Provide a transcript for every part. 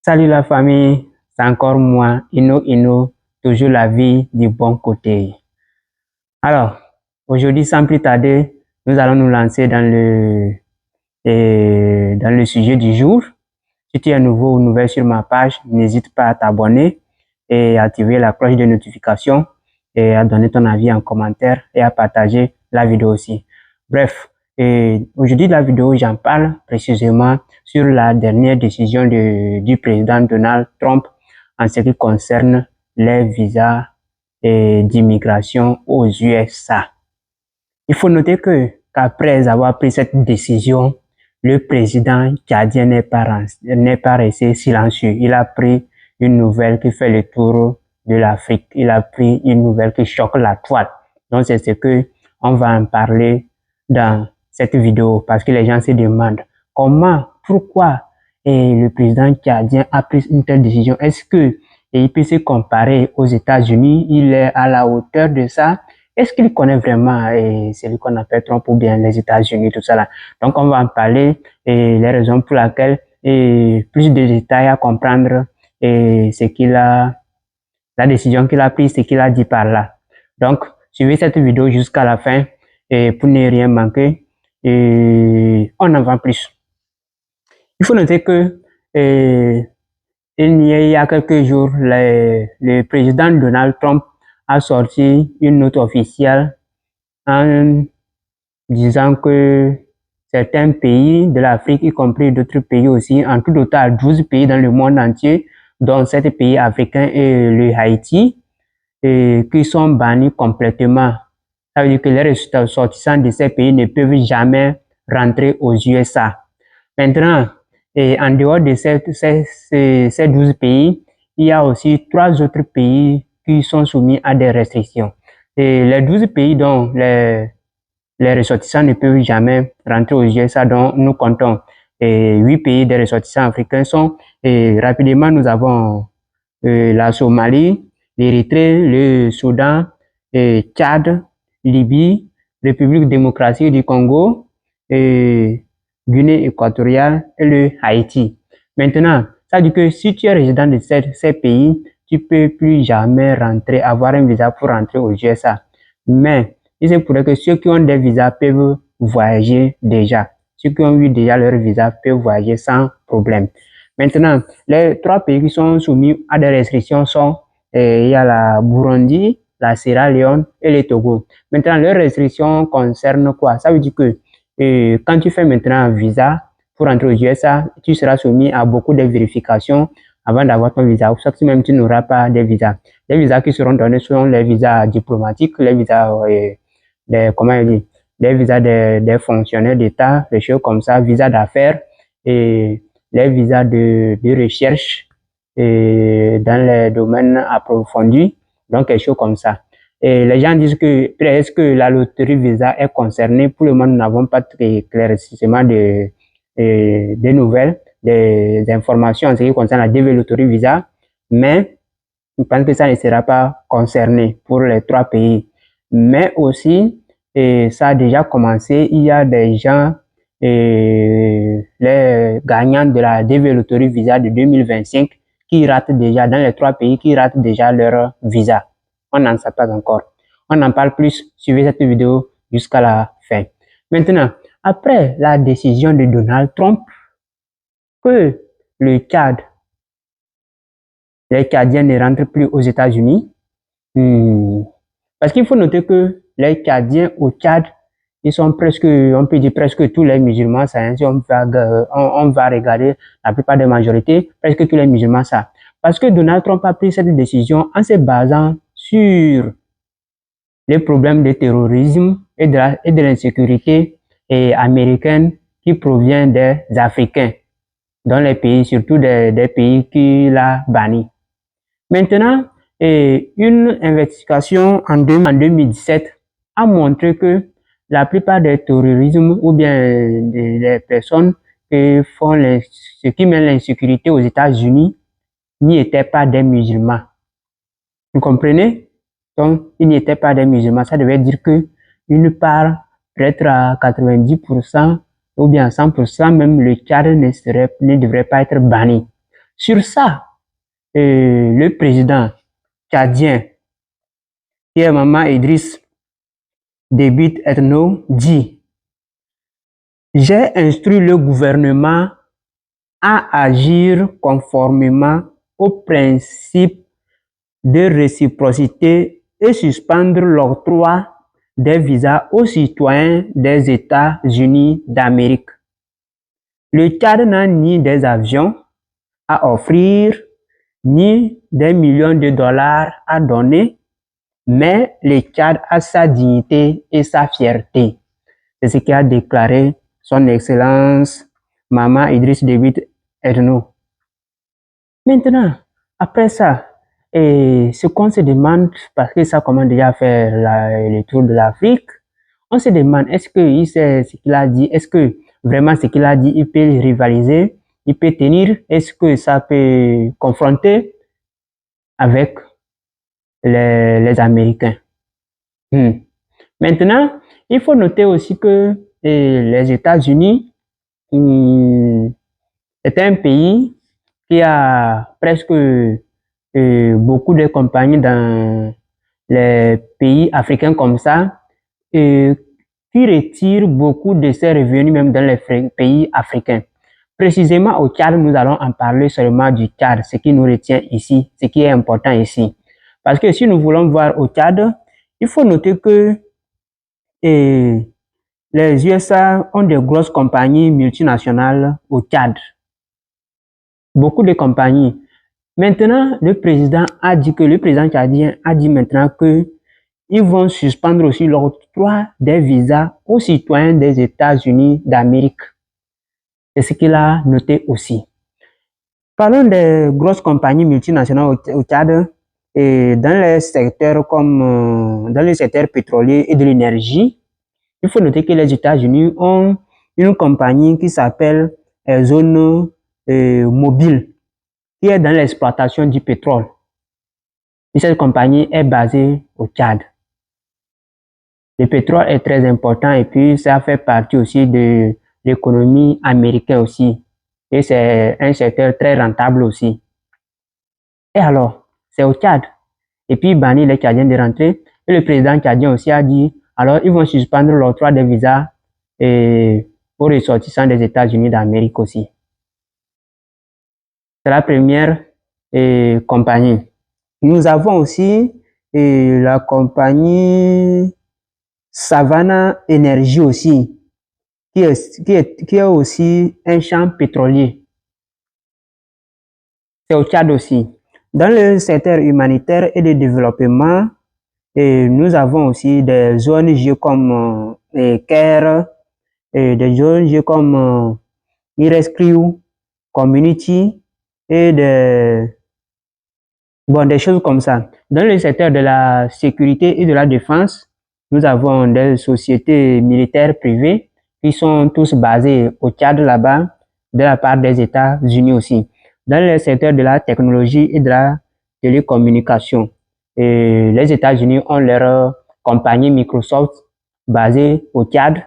Salut la famille, c'est encore moi, Ino, toujours la vie du bon côté. Alors, aujourd'hui, sans plus tarder, nous allons nous lancer dans le sujet du jour. Si tu es nouveau ou nouvelle sur ma page, n'hésite pas à t'abonner et à activer la cloche de notification et à donner ton avis en commentaire et à partager la vidéo aussi. Bref, aujourd'hui, la vidéo, j'en parle précisément sur la dernière décision du président Donald Trump en ce qui concerne les visas d'immigration aux USA. Il faut noter qu'après avoir pris cette décision, le président tchadien n'est pas resté silencieux. Il a pris une nouvelle qui fait le tour de l'Afrique. Il a pris une nouvelle qui choque la toile. Donc c'est ce que on va en parler dans cette vidéo parce que les gens se demandent pourquoi le président tchadien a pris une telle décision. Est-ce que il peut se comparer aux États-Unis? Il est à la hauteur de ça? Est-ce qu'il connaît vraiment celui qu'on appelle Trump ou bien les États-Unis, tout ça là? Donc, on va en parler et les raisons pour lesquelles et plus de détails à comprendre et ce qu'il a, la décision qu'il a prise, ce qu'il a dit par là. Donc, suivez cette vidéo jusqu'à la fin et pour ne rien manquer. Et on en va plus. Il faut noter que il y a quelques jours, le président Donald Trump a sorti une note officielle en disant que certains pays de l'Afrique, y compris d'autres pays aussi, en tout total 12 pays dans le monde entier, dont 7 pays africains et le Haïti, qui sont bannis complètement. Ça veut dire que les ressortissants de ces pays ne peuvent jamais rentrer aux USA. Maintenant, en dehors de ces 12 pays, il y a aussi 3 autres pays qui sont soumis à des restrictions. Et les 12 pays dont les ressortissants ne peuvent jamais rentrer aux USA, dont nous comptons 8 pays des ressortissants africains sont, rapidement, nous avons la Somalie, l'Érythrée, le Soudan, Tchad, Libye, République démocratique du Congo, Guinée équatoriale et le Haïti. Maintenant, ça dit que si tu es résident de ces pays, tu peux plus jamais avoir un visa pour rentrer aux USA. Mais il se pourrait que ceux qui ont des visas peuvent voyager déjà. Ceux qui ont eu déjà leur visa peuvent voyager sans problème. Maintenant, les 3 pays qui sont soumis à des restrictions sont, il y a la Burundi, la Sierra Leone et le Togo. Maintenant, leurs restrictions concernent quoi? Ça veut dire que quand tu fais maintenant un visa pour entrer aux USA, tu seras soumis à beaucoup de vérifications avant d'avoir ton visa. Sauf que même tu n'auras pas de visa. Les visas qui seront donnés seront les visas diplomatiques, les visas, les visas des fonctionnaires d'État, des choses comme ça, visas d'affaires et les visas de recherche dans les domaines approfondis, donc quelque chose comme ça. Et les gens disent que est-ce que la loterie Visa est concernée? Pour le moment, nous n'avons pas éclaircissement des nouvelles, des informations en ce qui concerne la DV loterie Visa, mais je pense que ça ne sera pas concerné pour les 3 pays. Mais aussi, ça a déjà commencé, il y a des gens, les gagnants de la DV loterie Visa de 2025 qui ratent déjà, dans les 3 pays, qui ratent déjà leur visa. On n'en sait pas encore. On en parle plus. Suivez cette vidéo jusqu'à la fin. Maintenant, après la décision de Donald Trump que le Tchad, les Tchadiens ne rentrent plus aux États-Unis, parce qu'il faut noter que les Tchadiens au Tchad, ils sont presque, on peut dire presque tous les musulmans, ça, hein, si on va regarder la plupart des majorités, presque tous les musulmans, ça. Parce que Donald Trump a pris cette décision en se basant sur les problèmes de terrorisme et de l'insécurité américaine qui provient des Africains, dans les pays, surtout des pays qu'il a bannis. Maintenant, une investigation en 2017 a montré que la plupart des terrorismes ou bien des personnes qui font ce qui met l'insécurité aux États-Unis n'y étaient pas des musulmans. Vous comprenez? Donc, ils n'étaient pas des musulmans. Ça devait dire que une part, peut-être à 90% ou bien à 100%, même le Tchad ne devrait pas être banni. Sur ça, le président tchadien, Pierre Maman Idriss Déby Itno, dit: j'ai instruit le gouvernement à agir conformément au principe de réciprocité et suspendre l'octroi des visas aux citoyens des États-Unis d'Amérique. Le Tchad n'a ni des avions à offrir, ni des millions de dollars à donner, mais le Tchad a sa dignité et sa fierté. C'est ce qu'a déclaré son Excellence Maman Idriss Déby Itno. Maintenant, après ça, et ce qu'on se demande, parce que ça commence déjà à faire le tour de l'Afrique, on se demande, est-ce qu'il sait ce qu'il a dit? Est-ce que vraiment ce qu'il a dit, il peut rivaliser? Il peut tenir? Est-ce que ça peut confronter avec les Américains? Maintenant, il faut noter aussi que les États-Unis est un pays qui a presque beaucoup de compagnies dans les pays africains comme ça, qui retirent beaucoup de ces revenus même dans les pays africains. Précisément au Tchad, nous allons en parler seulement du Tchad, ce qui nous retient ici, ce qui est important ici. Parce que si nous voulons voir au Tchad, il faut noter que les USA ont de grosses compagnies multinationales au Tchad. Beaucoup de compagnies. Maintenant, le président tchadien a dit maintenant que ils vont suspendre aussi l'octroi des visas aux citoyens des États-Unis d'Amérique. C'est ce qu'il a noté aussi. Parlons des grosses compagnies multinationales au Tchad et dans les secteurs comme dans les secteurs pétroliers et de l'énergie. Il faut noter que les États-Unis ont une compagnie qui s'appelle Zone Mobile, qui est dans l'exploitation du pétrole. Et cette compagnie est basée au Tchad. Le pétrole est très important et puis ça fait partie aussi de l'économie américaine aussi. Et c'est un secteur très rentable aussi. Et alors, c'est au Tchad. Et puis, bannir les Tchadiens de rentrer. Et le président tchadien aussi a dit, alors ils vont suspendre l'octroi des visas aux ressortissants des États-Unis d'Amérique aussi. C'est la première compagnie. Nous avons aussi la compagnie Savannah Energy aussi, qui est aussi un champ pétrolier. C'est au Tchad aussi. Dans le secteur humanitaire et de développement, nous avons aussi des ONG comme CARE, des ONG comme e-Rescue, Community et des choses comme ça. Dans le secteur de la sécurité et de la défense, nous avons des sociétés militaires privées qui sont tous basées au Tchad là-bas, de la part des États-Unis aussi. Dans le secteur de la technologie et de la télécommunication, les États-Unis ont leur compagnie Microsoft basée au Tchad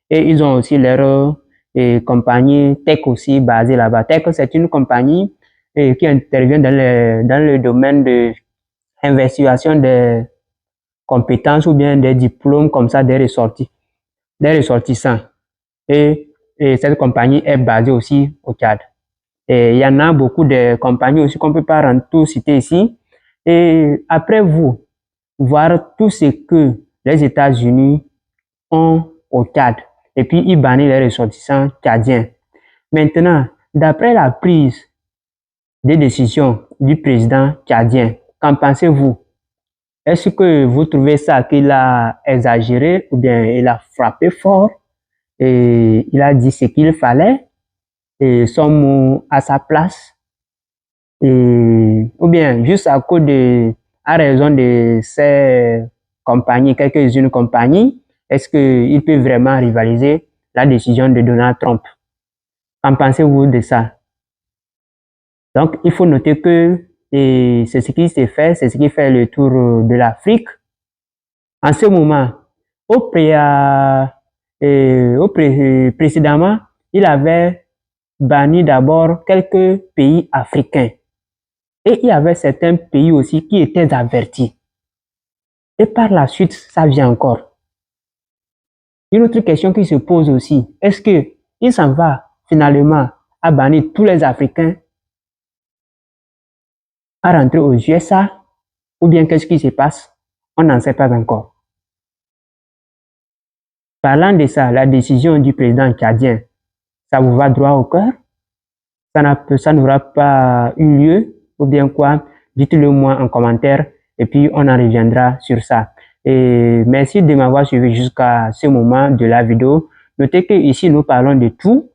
et ils ont aussi leur compagnie Tech aussi basée là-bas. Tech, c'est une compagnie qui intervient dans le domaine de l'investigation des compétences ou bien des diplômes comme ça des ressortissants. Et cette compagnie est basée aussi au Tchad. Et il y en a beaucoup de compagnies aussi qu'on ne peut pas tout citer ici. Et après vous, voir tout ce que les États-Unis ont au Tchad. Et puis, ils bannissent les ressortissants tchadiens. Maintenant, d'après la prise des décisions du président tchadien, qu'en pensez-vous? Est-ce que vous trouvez ça qu'il a exagéré ou bien il a frappé fort et il a dit ce qu'il fallait et son mot à sa place ou bien juste à raison de ces compagnies, quelques-unes compagnies, est-ce qu'il peut vraiment rivaliser la décision de Donald Trump? Qu'en pensez-vous de ça? Donc, il faut noter que c'est ce qui s'est fait, c'est ce qui fait le tour de l'Afrique. En ce moment, précédemment, il avait banni d'abord quelques pays africains. Et il y avait certains pays aussi qui étaient avertis. Et par la suite, ça vient encore. Une autre question qui se pose aussi, est-ce qu'il s'en va finalement à bannir tous les Africains à rentrer aux USA ou bien qu'est-ce qui se passe? On n'en sait pas encore. Parlant de ça, la décision du président tchadien, ça vous va droit au cœur? Ça n'aura pas eu lieu ou bien quoi? Dites-le moi en commentaire et puis on en reviendra sur ça. Et merci de m'avoir suivi jusqu'à ce moment de la vidéo. Notez que ici nous parlons de tout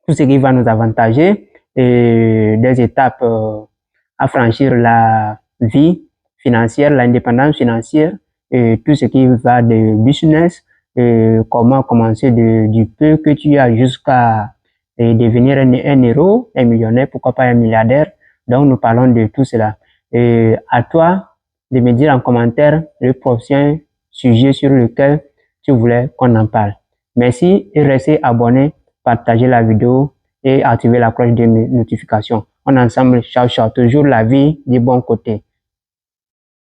ce qui va nous avantager et des étapes à franchir la vie financière, l'indépendance financière et tout ce qui va de business et comment commencer du peu que tu as jusqu'à devenir un héros, un millionnaire, pourquoi pas un milliardaire. Donc nous parlons de tout cela. Et à toi de me dire en commentaire le prochain sujet sur lequel tu voulais qu'on en parle. Merci et restez abonnés, partagez la vidéo et activez la cloche de notification. On est ensemble, ciao, ciao, toujours la vie du bon côté.